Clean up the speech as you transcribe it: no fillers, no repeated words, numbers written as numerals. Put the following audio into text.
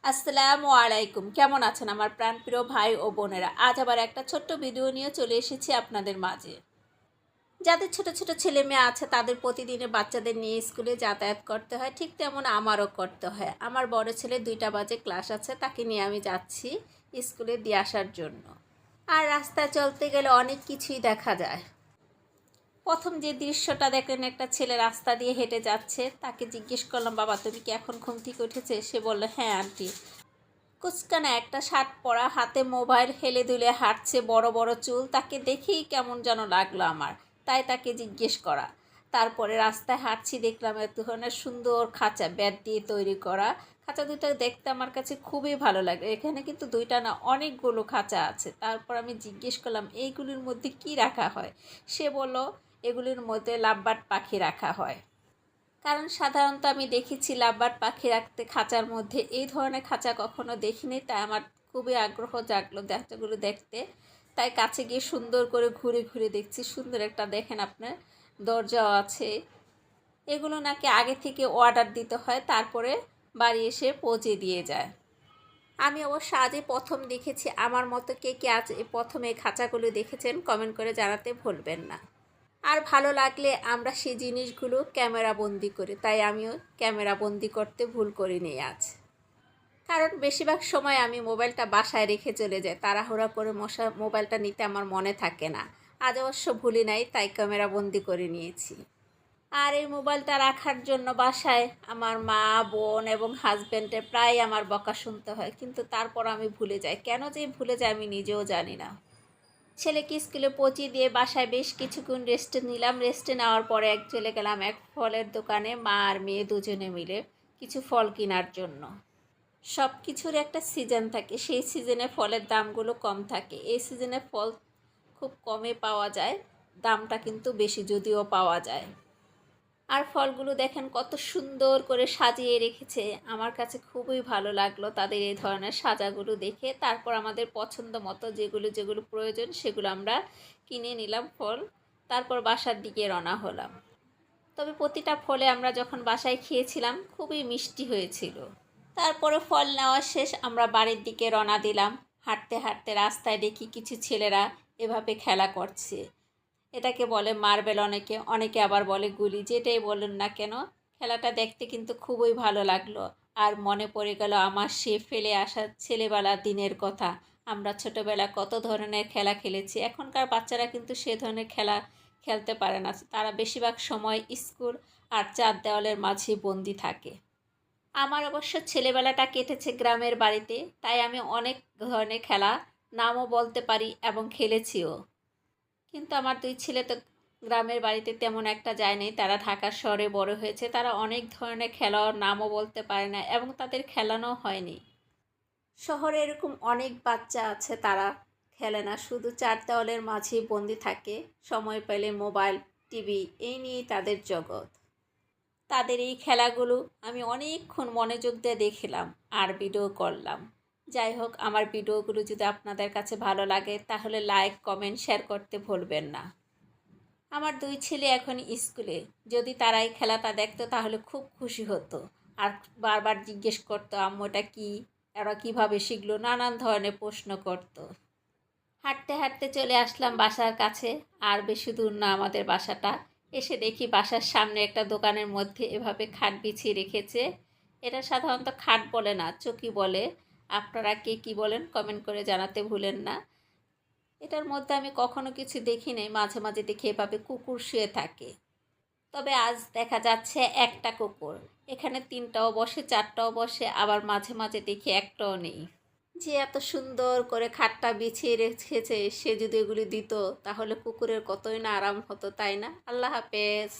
আসসালামু আলাইকুম। কেমন আছেন আমার প্রাণপ্রিয় ভাই ও বোনেরা? আজ আবার একটা ছোট্ট ভিডিও নিয়ে চলে এসেছি আপনাদের মাঝে। যাদের ছোট ছোট ছেলে মেয়ে আছে তাদের প্রতিদিনে বাচ্চাদের নিয়ে স্কুলে যাতায়াত করতে হয়, ঠিক তেমন আমারও করতে হয়। আমার বড় ছেলে 2টা বাজে ক্লাস আছে, তাকে নিয়ে আমি যাচ্ছি স্কুলে দিয়ে আসার জন্য। আর রাস্তায় চলতে গেলে অনেক কিছুই দেখা যায়। প্রথম যে দৃশ্যটা দেখলেন, একটা ছেলে রাস্তা দিয়ে হেঁটে যাচ্ছে। তাকে জিজ্ঞেস করলাম, বাবা তুমি কি এখন ঘুম থেকে উঠেছে? সে বলল, হ্যাঁ আন্টি। কুচকানা একটা শার্ট পরা, হাতে মোবাইল, হেলে দুলে হাঁটছে, বড় বড় চুল। তাকে দেখেই কেমন যেন লাগলো আমার, তাই তাকে জিজ্ঞেস করা। তারপরে রাস্তায় হাঁটছি, দেখলাম এক ধরনের সুন্দর খাঁচা, ব্যাট দিয়ে তৈরি করা। খাঁচা দুটো দেখতে আমার কাছে খুবই ভালো লাগে। এখানে কিন্তু 2টা না, অনেকগুলো খাঁচা আছে। তারপর আমি জিজ্ঞেস করলাম, এইগুলির মধ্যে কি রাখা হয়? সে বলল, এগুলির মধ্যে লাভবার্ড পাখি রাখা হয়। কারণ সাধারণত আমি দেখেছি লাভবার্ড পাখি রাখতে খাঁচার মধ্যে, এই ধরনের খাঁচা কখনো দেখিনি। তাই আমার খুবই আগ্রহ জাগলো খাঁচাগুলো দেখতে। তাই কাছে গিয়ে সুন্দর করে ঘুরে ঘুরে দেখছি। সুন্দর একটা, দেখেন আপনার, দরজাও আছে। এগুলো নাকি আগে থেকে অর্ডার দিতে হয়, তারপরে বাড়ি এসে পৌঁছে দিয়ে যায়। আমি অবশ্য আজই প্রথম দেখেছি। আমার মতো কে কে আজ প্রথম এই খাঁচাগুলো দেখেছেন কমেন্ট করে জানাতে ভুলবেন না। আর ভালো লাগলে আমরা সেই জিনিসগুলো ক্যামেরা বন্দি করি, তাই আমিও ক্যামেরা বন্দি করতে ভুল করিনি আজ। কারণ বেশিরভাগ সময় আমি মোবাইলটা বাসায় রেখে চলে যাই, তাড়াহুড়া করে মোবাইলটা নিতে আমার মনে থাকে না। আজ অবশ্য ভুলি নাই, তাই ক্যামেরা বন্দি করে নিয়েছি। আর এই মোবাইলটা রাখার জন্য বাসায় আমার মা, বোন এবং হাজব্যান্ডের প্রায় আমার বকা শুনতে হয়, কিন্তু তারপর আমি ভুলে যাই। কেন যে ভুলে যাই আমি নিজেও জানি না। ছেলেকে স্কুলে পৌঁছে দিয়ে বাসায় বেশ কিছুক্ষণ রেস্টে নিলাম। রেস্টে নেওয়ার পরে চলে গেলাম এক ফলের দোকানে, মা আর মেয়ে দুজনে মিলে কিছু ফল কেনার জন্য। সব কিছুর একটা সিজন থাকে, সেই সিজনে ফলের দামগুলো কম থাকে। এই সিজনে ফল খুব কমে পাওয়া যায়, দামটা কিন্তু বেশি যদিও পাওয়া যায়। আর ফলগুলো দেখেন কত সুন্দর করে সাজিয়ে রেখেছে, আমার কাছে খুবই ভালো লাগলো তাদের এই ধরনের সাজাগুলো দেখে। তারপর আমাদের পছন্দ মতো যেগুলো যেগুলো প্রয়োজন সেগুলো আমরা কিনে নিলাম ফল। তারপর বাসার দিকে রওনা হলাম। তবে প্রতিটা ফলে আমরা যখন বাসায় খেয়েছিলাম খুবই মিষ্টি হয়েছিল। তারপরে ফল নেওয়া শেষ, আমরা বাড়ির দিকে রওনা দিলাম। হাঁটতে হাঁটতে রাস্তায় দেখি কিছু ছেলেরা এভাবে খেলা করছে। এটাকে বলে মার্বেল, অনেকে অনেকে আবার বলে গুলি, যেটাই বলেন না কেন। খেলাটা দেখতে কিন্তু খুবই ভালো লাগলো। আর মনে পড়ে গেল আমার সে ফেলে আসা ছেলেবেলার দিনের কথা। আমরা ছোটোবেলা কত ধরনের খেলা খেলেছি। এখনকার বাচ্চারা কিন্তু সে ধরনের খেলা খেলতে পারে না, তারা বেশিরভাগ সময় স্কুল আর 4 দেওয়ালের মাঝে বন্দি থাকে। আমার অবশ্য ছেলেবেলাটা কেটেছে গ্রামের বাড়িতে, তাই আমি অনেক ধরনের খেলা নামও বলতে পারি এবং খেলেছিও। কিন্তু আমার 2 ছেলে তো গ্রামের বাড়িতে তেমন একটা যায়নি, তারা ঢাকা শহরে বড় হয়েছে। তারা অনেক ধরনের খেলার নামও বলতে পারে না এবং তাদের খেলানো হয়নি। শহরে এরকম অনেক বাচ্চা আছে, তারা খেলে না, শুধু 4 দেওয়ালের মাঝেই বন্দি থাকে। সময় পেলে মোবাইল, টিভি, এই নিয়েই তাদের জগৎ। তাদের এই খেলাগুলো আমি অনেকক্ষণ মনোযোগ দিয়ে দেখলাম আর ভিডিও করলাম। যাই হোক, আমার ভিডিওগুলো যদি আপনাদের কাছে ভালো লাগে তাহলে লাইক, কমেন্ট, শেয়ার করতে ভুলবেন না। আমার 2 ছেলে এখন স্কুলে, যদি তারা এই খেলাটা দেখতো তাহলে খুব খুশি হতো। আর বারবার জিজ্ঞেস করতো, আম্মু এটা কী, এরা কীভাবে শিখলো, নানান ধরনের প্রশ্ন করতো। হাঁটতে হাঁটতে চলে আসলাম বাসার কাছে। আর বেশি দূর না আমাদের বাসাটা। এসে দেখি বাসার সামনে একটা দোকানের মধ্যে এভাবে খাট বিছিয়ে রেখেছে। এটা সাধারণত খাট বলে না, চৌকি বলে। আপনারা কে কী বলেন কমেন্ট করে জানাতে ভুলেন না। এটার মধ্যে আমি কখনো কিছু দেখি নাই, মাঝে মাঝে দেখি এভাবে কুকুর শুয়ে থাকে। তবে আজ দেখা যাচ্ছে একটা কুকুর। এখানে 3টাও বসে, 4টাও বসে, আবার মাঝে মাঝে দেখি একটাও নেই। যে এত সুন্দর করে খাটটা বিছিয়ে রেখেছে, সে যদি এগুলি দিত তাহলে কুকুরের কতই না আরাম হতো, তাই না? আল্লাহ হাফেজ।